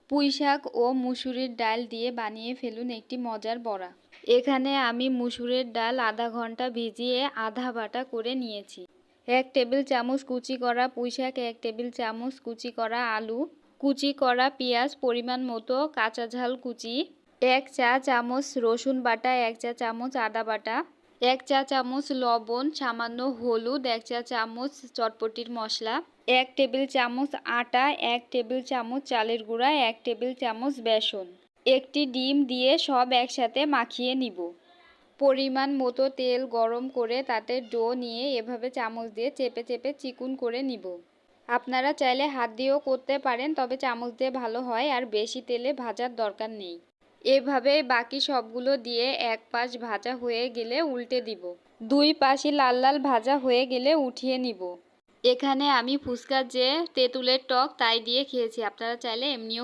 পুঁইশাক ও মুসুরির ডাল দিয়ে বানিয়ে ফেলুন একটি মজার বড়া। এখানে আমি মুসুরের ডাল আধা ঘন্টা ভিজিয়ে আধা বাটা করে নিয়েছি। 1 টেবিল চামচ কুচি করা পুঁইশাক, 1 টেবিল চামচ কুচি করা আলু, কুচি করা পেঁয়াজ পরিমাণ মতো, কাঁচা ঝাল কুচি, 1 চা চামচ রসুন বাটা, 1 চা চামচ আদা বাটা, 1 চা চামচ লবণ, সামান্য হলুদ, 1 চা চামচ চটপটির মশলা, 1 টেবিল চামচ আটা, 1 টেবিল চামচ চালের গুঁড়া, 1 টেবিল চামচ বেসন। একটি ডিম দিয়ে সব একসাথে মাখিয়ে নিব। পরিমাণ মতো তেল গরম করে তাতে ডো নিয়ে এভাবে চামচ দিয়ে চেপে চেপে চিকন করে নিব। আপনারা চাইলে হাত দিয়েও করতে পারেন, তবে চামচ দিয়ে ভালো হয় আর বেশি তেলে ভাজার দরকার নেই। এভাবে বাকি সবগুলো দিয়ে এক পাশ ভাজা হয়ে গেলে উল্টে দিব। 2 পাশই লাল লাল ভাজা হয়ে গেলে উঠিয়ে নিব। এখানে আমি ফুচকার যে তেঁতুলের টক তাই দিয়ে খেয়েছি, আপনারা চাইলে এমনিও